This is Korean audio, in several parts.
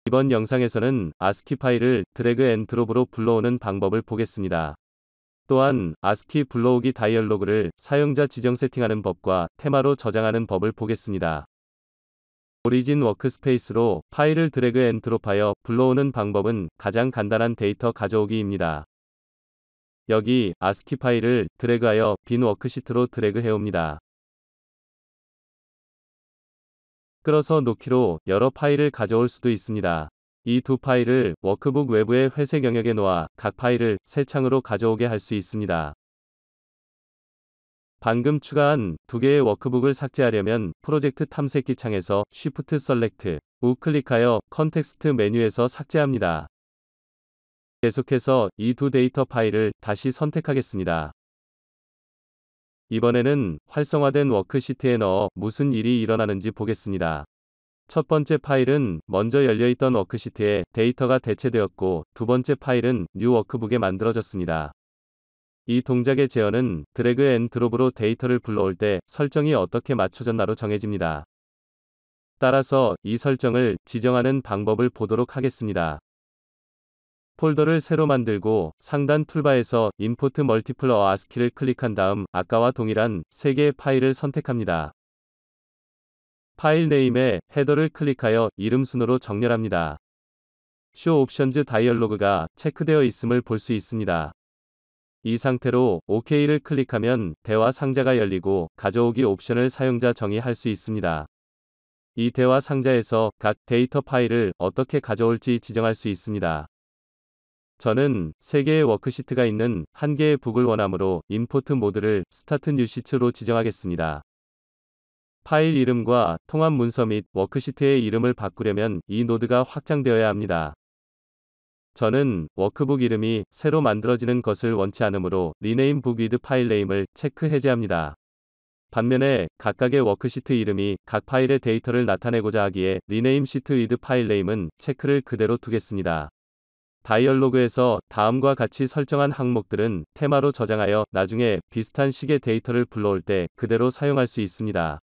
이번 영상에서는 ASCII 파일을 드래그 앤 드롭으로 불러오는 방법을 보겠습니다. 또한 ASCII 불러오기 다이얼로그를 사용자 지정 세팅하는 법과 테마로 저장하는 법을 보겠습니다. 오리진 워크스페이스로 파일을 드래그 앤 드롭하여 불러오는 방법은 가장 간단한 데이터 가져오기입니다. 여기 ASCII 파일을 드래그하여 빈 워크시트로 드래그 해옵니다. 끌어서 놓기로 여러 파일을 가져올 수도 있습니다. 이 두 파일을 워크북 외부의 회색 영역에 놓아 각 파일을 새 창으로 가져오게 할 수 있습니다. 방금 추가한 두 개의 워크북을 삭제하려면 프로젝트 탐색기 창에서 Shift Select 우클릭하여 컨텍스트 메뉴에서 삭제합니다. 계속해서 이 두 데이터 파일을 다시 선택하겠습니다. 이번에는 활성화된 워크시트에 넣어 무슨 일이 일어나는지 보겠습니다. 첫 번째 파일은 먼저 열려있던 워크시트에 데이터가 대체되었고 두 번째 파일은 뉴 워크북에 만들어졌습니다. 이 동작의 제어는 드래그 앤 드롭으로 데이터를 불러올 때 설정이 어떻게 맞춰졌나로 정해집니다. 따라서 이 설정을 지정하는 방법을 보도록 하겠습니다. 폴더를 새로 만들고 상단 툴바에서 Import Multiple ASCII를 클릭한 다음 아까와 동일한 3개의 파일을 선택합니다. 파일 네임에 헤더를 클릭하여 이름 순으로 정렬합니다. Show Options 다이얼로그가 체크되어 있음을 볼 수 있습니다. 이 상태로 OK를 클릭하면 대화 상자가 열리고 가져오기 옵션을 사용자 정의할 수 있습니다. 이 대화 상자에서 각 데이터 파일을 어떻게 가져올지 지정할 수 있습니다. 저는 3개의 워크시트가 있는 1개의 북을 원하므로 임포트 모드를 스타트 뉴 시트로 지정하겠습니다. 파일 이름과 통합 문서 및 워크시트의 이름을 바꾸려면 이 노드가 확장되어야 합니다. 저는 워크북 이름이 새로 만들어지는 것을 원치 않으므로 Rename Book with File Name을 체크 해제합니다. 반면에 각각의 워크시트 이름이 각 파일의 데이터를 나타내고자 하기에 Rename Sheet with File Name은 체크를 그대로 두겠습니다. 다이얼로그에서 다음과 같이 설정한 항목들은 테마로 저장하여 나중에 비슷한 식의 데이터를 불러올 때 그대로 사용할 수 있습니다.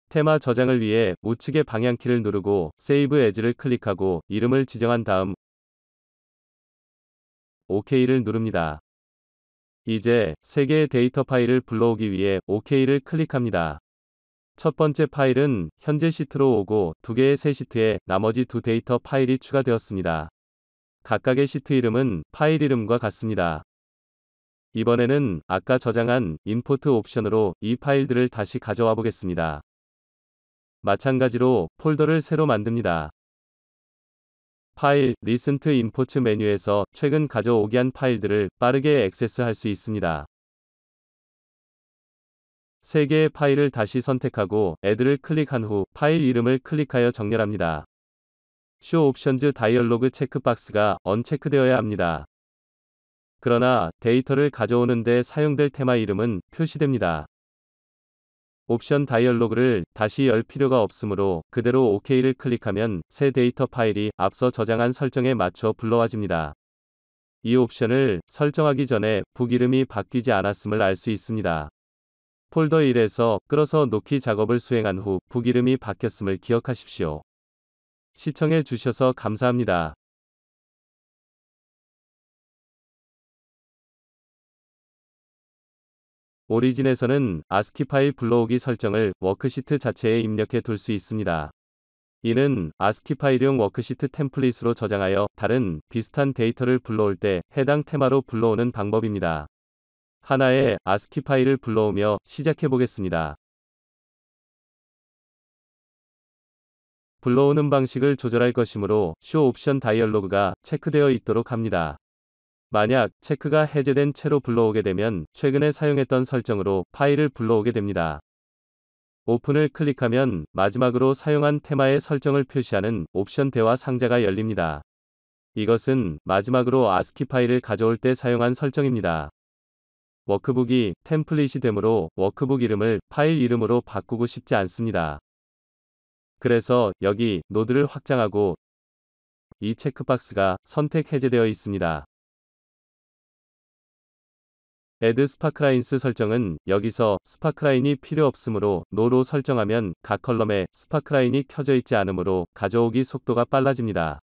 테마 저장을 위해 우측의 방향키를 누르고 Save As를 클릭하고 이름을 지정한 다음 OK를 누릅니다. 이제 3개의 데이터 파일을 불러오기 위해 OK를 클릭합니다. 첫 번째 파일은 현재 시트로 오고 2개의 새 시트에 나머지 2 데이터 파일이 추가되었습니다. 각각의 시트 이름은 파일 이름과 같습니다. 이번에는 아까 저장한 임포트 옵션으로 이 파일들을 다시 가져와 보겠습니다. 마찬가지로 폴더를 새로 만듭니다. 파일, Recent Import 메뉴에서 최근 가져오기 한 파일들을 빠르게 액세스할 수 있습니다. 3개의 파일을 다시 선택하고 Add를 클릭한 후 파일 이름을 클릭하여 정렬합니다. Show Options 다이얼로그 체크박스가 언체크되어야 합니다. 그러나 데이터를 가져오는 데 사용될 테마 이름은 표시됩니다. 옵션 다이얼로그를 다시 열 필요가 없으므로 그대로 OK를 클릭하면 새 데이터 파일이 앞서 저장한 설정에 맞춰 불러와집니다. 이 옵션을 설정하기 전에 북 이름이 바뀌지 않았음을 알 수 있습니다. 폴더 1에서 끌어서 놓기 작업을 수행한 후 북 이름이 바뀌었음을 기억하십시오. 시청해 주셔서 감사합니다. 오리진에서는 ASCII 파일 불러오기 설정을 워크시트 자체에 입력해 둘 수 있습니다. 이는 ASCII 파일용 워크시트 템플릿으로 저장하여 다른 비슷한 데이터를 불러올 때 해당 테마로 불러오는 방법입니다. 하나의 ASCII 파일을 불러오며 시작해 보겠습니다. 불러오는 방식을 조절할 것이므로 Show 옵션 다이얼로그가 체크되어 있도록 합니다. 만약 체크가 해제된 채로 불러오게 되면 최근에 사용했던 설정으로 파일을 불러오게 됩니다. 오픈을 클릭하면 마지막으로 사용한 테마의 설정을 표시하는 옵션 대화 상자가 열립니다. 이것은 마지막으로 ASCII 파일을 가져올 때 사용한 설정입니다. 워크북이 템플릿이 되므로 워크북 이름을 파일 이름으로 바꾸고 싶지 않습니다. 그래서 여기 노드를 확장하고 이 체크박스가 선택 해제되어 있습니다. Add Sparklines 설정은 여기서 스파크라인이 필요 없으므로 No로 설정하면 각 컬럼에 스파크라인이 켜져 있지 않으므로 가져오기 속도가 빨라집니다.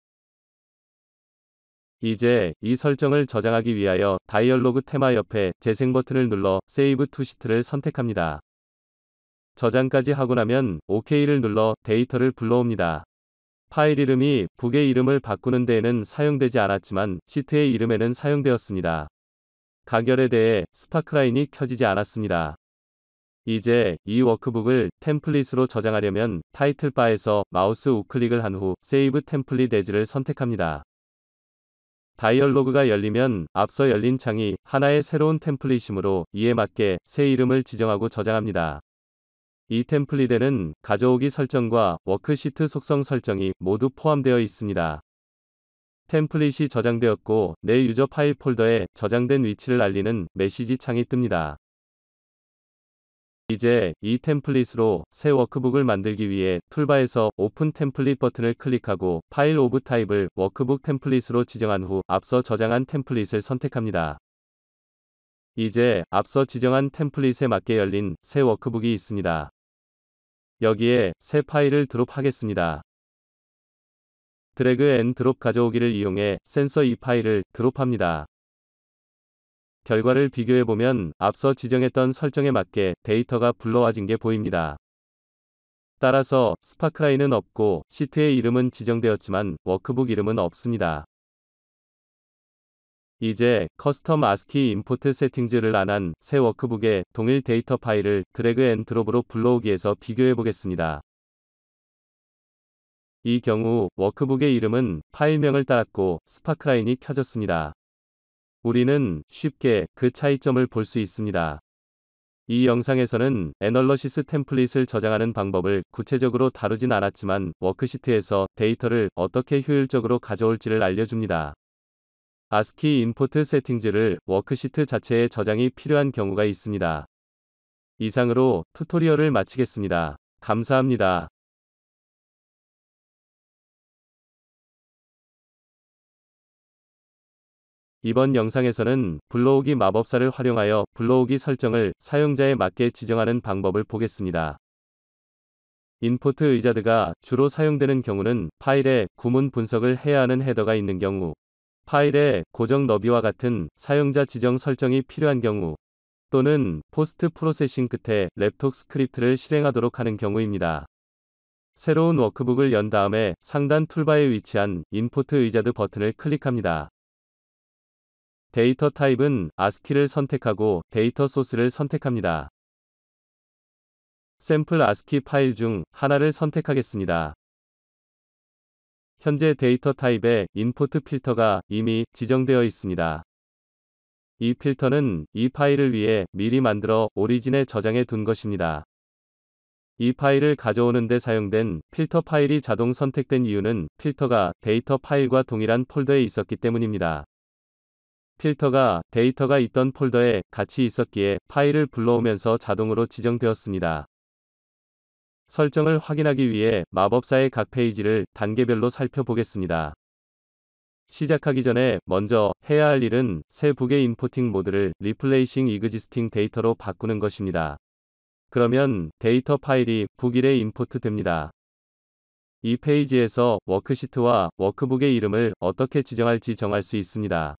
이제 이 설정을 저장하기 위하여 다이얼로그 테마 옆에 재생 버튼을 눌러 Save to Sheet를 선택합니다. 저장까지 하고 나면 OK를 눌러 데이터를 불러옵니다. 파일 이름이 북의 이름을 바꾸는 데에는 사용되지 않았지만 시트의 이름에는 사용되었습니다. 가결에 대해 스파크라인이 켜지지 않았습니다. 이제 이 워크북을 템플릿으로 저장하려면 타이틀 바에서 마우스 우클릭을 한 후 Save Template As를 선택합니다. 다이얼로그가 열리면 앞서 열린 창이 하나의 새로운 템플릿이므로 이에 맞게 새 이름을 지정하고 저장합니다. 이 템플릿에는 가져오기 설정과 워크시트 속성 설정이 모두 포함되어 있습니다. 템플릿이 저장되었고 내 유저 파일 폴더에 저장된 위치를 알리는 메시지 창이 뜹니다. 이제 이 템플릿으로 새 워크북을 만들기 위해 툴바에서 오픈 템플릿 버튼을 클릭하고 파일 오브 타입을 워크북 템플릿으로 지정한 후 앞서 저장한 템플릿을 선택합니다. 이제 앞서 지정한 템플릿에 맞게 열린 새 워크북이 있습니다. 여기에 새 파일을 드롭하겠습니다. 드래그 앤 드롭 가져오기를 이용해 센서 이 파일을 드롭합니다. 결과를 비교해보면 앞서 지정했던 설정에 맞게 데이터가 불러와진 게 보입니다. 따라서 스파크라인은 없고 시트의 이름은 지정되었지만 워크북 이름은 없습니다. 이제 커스텀 ASCII 임포트 세팅즈를 안한 새 워크북에 동일 데이터 파일을 드래그 앤 드롭으로 불러오기해서 비교해보겠습니다. 이 경우 워크북의 이름은 파일명을 따랐고 스파크라인이 켜졌습니다. 우리는 쉽게 그 차이점을 볼 수 있습니다. 이 영상에서는 애널러시스 템플릿을 저장하는 방법을 구체적으로 다루진 않았지만 워크시트에서 데이터를 어떻게 효율적으로 가져올지를 알려줍니다. ASCII 임포트 세팅즈를 워크시트 자체에 저장이 필요한 경우가 있습니다. 이상으로 튜토리얼을 마치겠습니다. 감사합니다. 이번 영상에서는 불러오기 마법사를 활용하여 불러오기 설정을 사용자에 맞게 지정하는 방법을 보겠습니다. 인포트 의자드가 주로 사용되는 경우는 파일에 구문 분석을 해야 하는 헤더가 있는 경우, 파일의 고정 너비와 같은 사용자 지정 설정이 필요한 경우, 또는 포스트 프로세싱 끝에 랩톡 스크립트를 실행하도록 하는 경우입니다. 새로운 워크북을 연 다음에 상단 툴바에 위치한 인포트 의자드 버튼을 클릭합니다. 데이터 타입은 ASCII를 선택하고 데이터 소스를 선택합니다. 샘플 ASCII 파일 중 하나를 선택하겠습니다. 현재 데이터 타입에 인포트 필터가 이미 지정되어 있습니다. 이 필터는 이 파일을 위해 미리 만들어 오리진에 저장해 둔 것입니다. 이 파일을 가져오는 데 사용된 필터 파일이 자동 선택된 이유는 필터가 데이터 파일과 동일한 폴더에 있었기 때문입니다. 필터가 데이터가 있던 폴더에 같이 있었기에 파일을 불러오면서 자동으로 지정되었습니다. 설정을 확인하기 위해 마법사의 각 페이지를 단계별로 살펴보겠습니다. 시작하기 전에 먼저 해야 할 일은 새 북의 인포팅 모드를 Replacing Existing Data로 바꾸는 것입니다. 그러면 데이터 파일이 북1에 임포트 됩니다. 이 페이지에서 워크시트와 워크북의 이름을 어떻게 지정할지 정할 수 있습니다.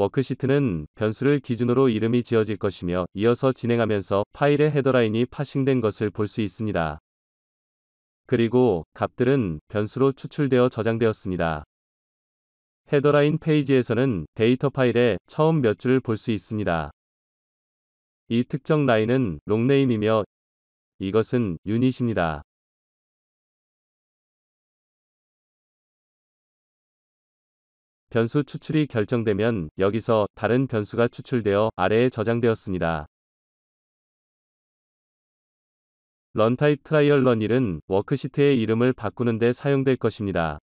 워크시트는 변수를 기준으로 이름이 지어질 것이며 이어서 진행하면서 파일의 헤더라인이 파싱된 것을 볼 수 있습니다. 그리고 값들은 변수로 추출되어 저장되었습니다. 헤더라인 페이지에서는 데이터 파일의 처음 몇 줄을 볼 수 있습니다. 이 특정 라인은 롱네임이며 이것은 유닛입니다. 변수 추출이 결정되면 여기서 다른 변수가 추출되어 아래에 저장되었습니다. 런타입 트라이얼 런1은 워크시트의 이름을 바꾸는 데 사용될 것입니다.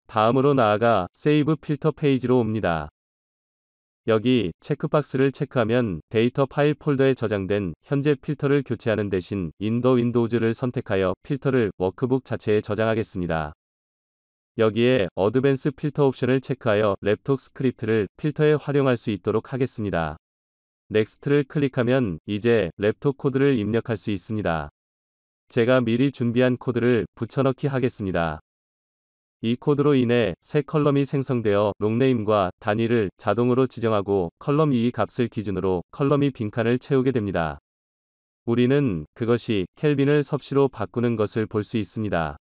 다음으로 나아가 세이브 필터 페이지로 옵니다. 여기 체크박스를 체크하면 데이터 파일 폴더에 저장된 현재 필터를 교체하는 대신 In the Windows를 선택하여 필터를 워크북 자체에 저장하겠습니다. 여기에 어드밴스 필터 옵션을 체크하여 랩톡 스크립트를 필터에 활용할 수 있도록 하겠습니다. 넥스트를 클릭하면 이제 랩토 코드를 입력할 수 있습니다. 제가 미리 준비한 코드를 붙여넣기 하겠습니다. 이 코드로 인해 새 컬럼이 생성되어 롱네임과 단위를 자동으로 지정하고 컬럼 2 값을 기준으로 컬럼 2 빈칸을 채우게 됩니다. 우리는 그것이 켈빈을 섭씨로 바꾸는 것을 볼 수 있습니다.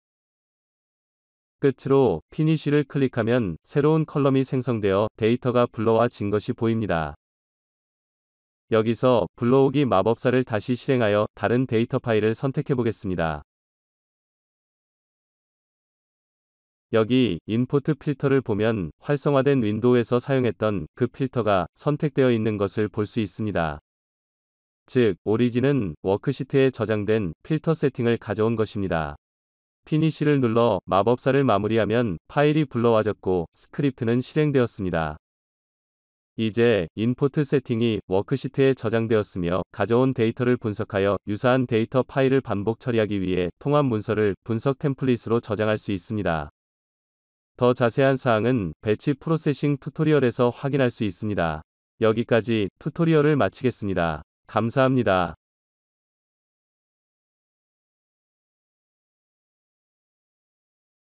끝으로 피니쉬를 클릭하면 새로운 컬럼이 생성되어 데이터가 불러와진 것이 보입니다. 여기서 불러오기 마법사를 다시 실행하여 다른 데이터 파일을 선택해 보겠습니다. 여기 인포트 필터를 보면 활성화된 윈도우에서 사용했던 그 필터가 선택되어 있는 것을 볼 수 있습니다. 즉, 오리진은 워크시트에 저장된 필터 세팅을 가져온 것입니다. 피니쉬를 눌러 마법사를 마무리하면 파일이 불러와졌고 스크립트는 실행되었습니다. 이제 인포트 세팅이 워크시트에 저장되었으며 가져온 데이터를 분석하여 유사한 데이터 파일을 반복 처리하기 위해 통합 문서를 분석 템플릿으로 저장할 수 있습니다. 더 자세한 사항은 배치 프로세싱 튜토리얼에서 확인할 수 있습니다. 여기까지 튜토리얼을 마치겠습니다. 감사합니다.